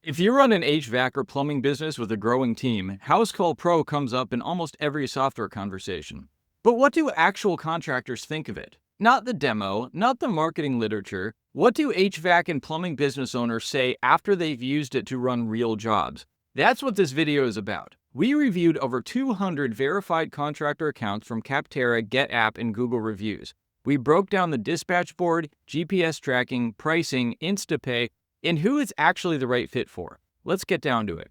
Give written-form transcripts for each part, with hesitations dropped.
If you run an HVAC or plumbing business with a growing team, Housecall Pro comes up in almost every software conversation. But what do actual contractors think of it? Not the demo, not the marketing literature. What do HVAC and plumbing business owners say after they've used it to run real jobs? That's what this video is about. We reviewed over 200 verified contractor accounts from Capterra, GetApp, and Google reviews. We broke down the dispatch board, GPS tracking, pricing, Instapay, and who it's actually the right fit for. Let's get down to it.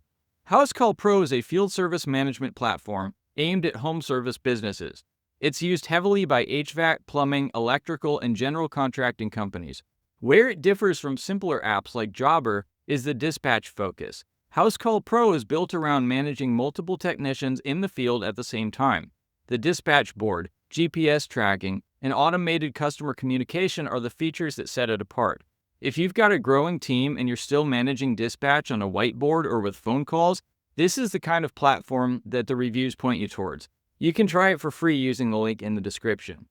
Housecall Pro is a field service management platform aimed at home service businesses. It's used heavily by HVAC, plumbing, electrical, and general contracting companies. Where it differs from simpler apps like Jobber is the dispatch focus. Housecall Pro is built around managing multiple technicians in the field at the same time. The dispatch board, GPS tracking, and automated customer communication are the features that set it apart. If you've got a growing team and you're still managing dispatch on a whiteboard or with phone calls, this is the kind of platform that the reviews point you towards. You can try it for free using the link in the description.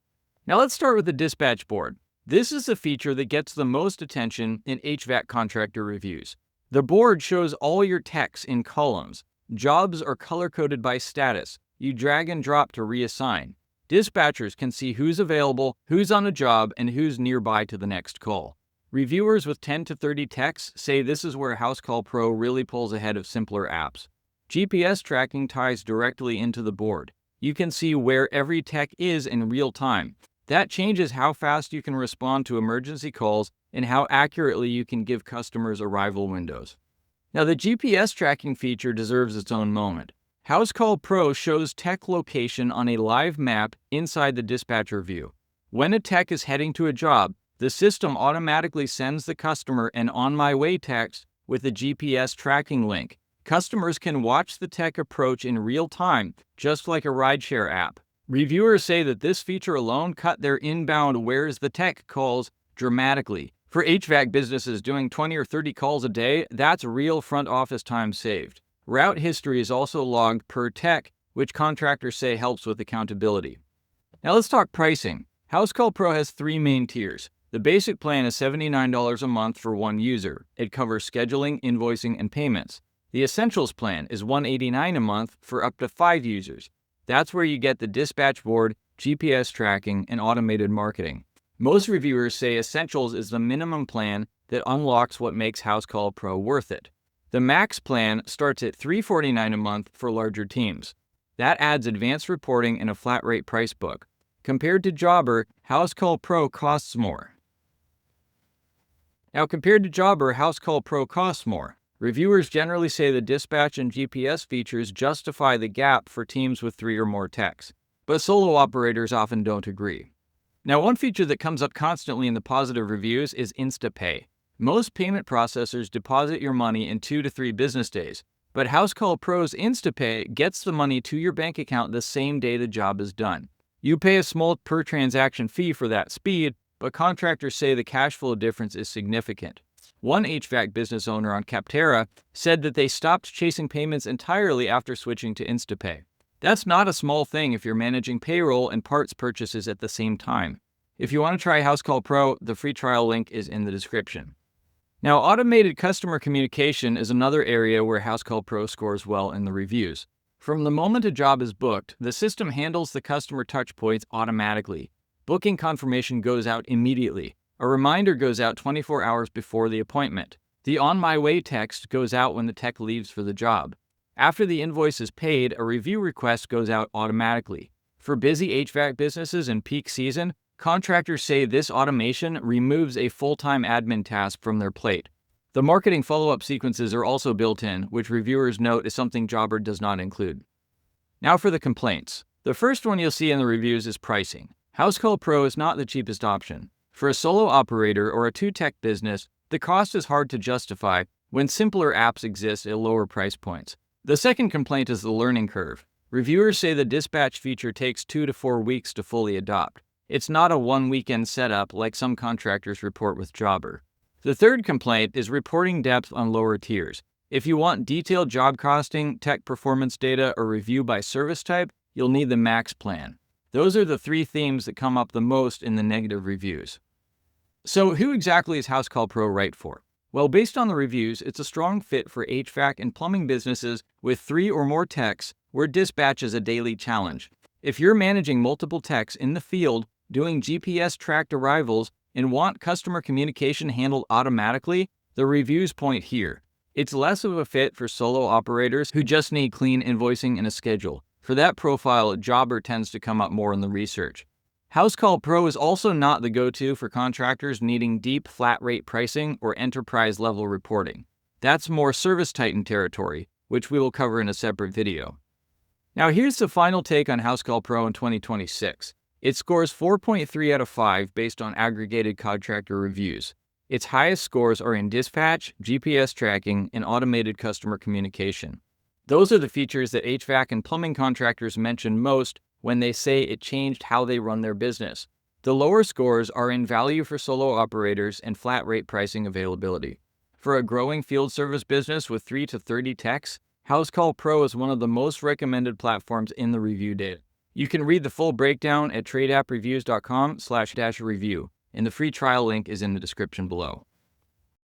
Now let's start with the dispatch board. This is the feature that gets the most attention in HVAC contractor reviews. The board shows all your techs in columns. Jobs are color-coded by status. You drag and drop to reassign. Dispatchers can see who's available, who's on a job, and who's nearby to the next call. Reviewers with 10 to 30 techs say this is where Housecall Pro really pulls ahead of simpler apps. GPS tracking ties directly into the board. You can see where every tech is in real time. That changes how fast you can respond to emergency calls and how accurately you can give customers arrival windows. Now, the GPS tracking feature deserves its own moment. Housecall Pro shows tech location on a live map inside the dispatcher view. When a tech is heading to a job, the system automatically sends the customer an on my way text with a GPS tracking link. Customers can watch the tech approach in real time, just like a rideshare app. Reviewers say that this feature alone cut their inbound "where's the tech" calls dramatically. For HVAC businesses doing 20 or 30 calls a day, that's real front office time saved. Route history is also logged per tech, which contractors say helps with accountability. Now let's talk pricing. Housecall Pro has three main tiers. The basic plan is $79 a month for one user. It covers scheduling, invoicing, and payments. The Essentials plan is $189 a month for up to 5 users. That's where you get the dispatch board, GPS tracking, and automated marketing. Most reviewers say Essentials is the minimum plan that unlocks what makes Housecall Pro worth it. The Max plan starts at $349 a month for larger teams. That adds advanced reporting and a flat rate price book. Compared to Jobber, Housecall Pro costs more. Housecall Pro costs more. Reviewers generally say the dispatch and GPS features justify the gap for teams with 3 or more techs, but solo operators often don't agree. Now, one feature that comes up constantly in the positive reviews is Instapay. Most payment processors deposit your money in 2 to 3 business days, but Housecall Pro's Instapay gets the money to your bank account the same day the job is done. You pay a small per transaction fee for that speed, but contractors say the cash flow difference is significant. One HVAC business owner on Capterra said that they stopped chasing payments entirely after switching to Instapay. That's not a small thing if you're managing payroll and parts purchases at the same time. If you want to try Housecall Pro, the free trial link is in the description. Now, automated customer communication is another area where Housecall Pro scores well in the reviews. From the moment a job is booked, the system handles the customer touchpoints automatically. Booking confirmation goes out immediately. A reminder goes out 24 hours before the appointment. The on my way text goes out when the tech leaves for the job. After the invoice is paid, a review request goes out automatically. For busy HVAC businesses in peak season, contractors say this automation removes a full-time admin task from their plate. The marketing follow-up sequences are also built in, which reviewers note is something Jobber does not include. Now for the complaints. The first one you'll see in the reviews is pricing. Housecall Pro is not the cheapest option. For a solo operator or a 2-tech business, the cost is hard to justify when simpler apps exist at lower price points. The second complaint is the learning curve. Reviewers say the dispatch feature takes 2 to 4 weeks to fully adopt. It's not a one-weekend setup like some contractors report with Jobber. The third complaint is reporting depth on lower tiers. If you want detailed job costing, tech performance data, or review by service type, you'll need the Max plan. Those are the 3 themes that come up the most in the negative reviews. So who exactly is Housecall Pro right for? Well, based on the reviews, it's a strong fit for HVAC and plumbing businesses with 3 or more techs where dispatch is a daily challenge. If you're managing multiple techs in the field, doing GPS-tracked arrivals, and want customer communication handled automatically, the reviews point here. It's less of a fit for solo operators who just need clean invoicing and a schedule. For that profile, jobber tends to come up more in the research. Housecall Pro is also not the go-to for contractors needing deep flat rate pricing or enterprise-level reporting. That's more Service Titan territory, which we will cover in a separate video. Now here's the final take on Housecall Pro in 2026. It scores 4.3 out of 5 based on aggregated contractor reviews. Its highest scores are in dispatch, GPS tracking, and automated customer communication. Those are the features that HVAC and plumbing contractors mention most when they say it changed how they run their business. The lower scores are in value for solo operators and flat rate pricing availability. For a growing field service business with 3 to 30 techs, Housecall Pro is one of the most recommended platforms in the review data. You can read the full breakdown at tradeappreviews.com/review, and the free trial link is in the description below.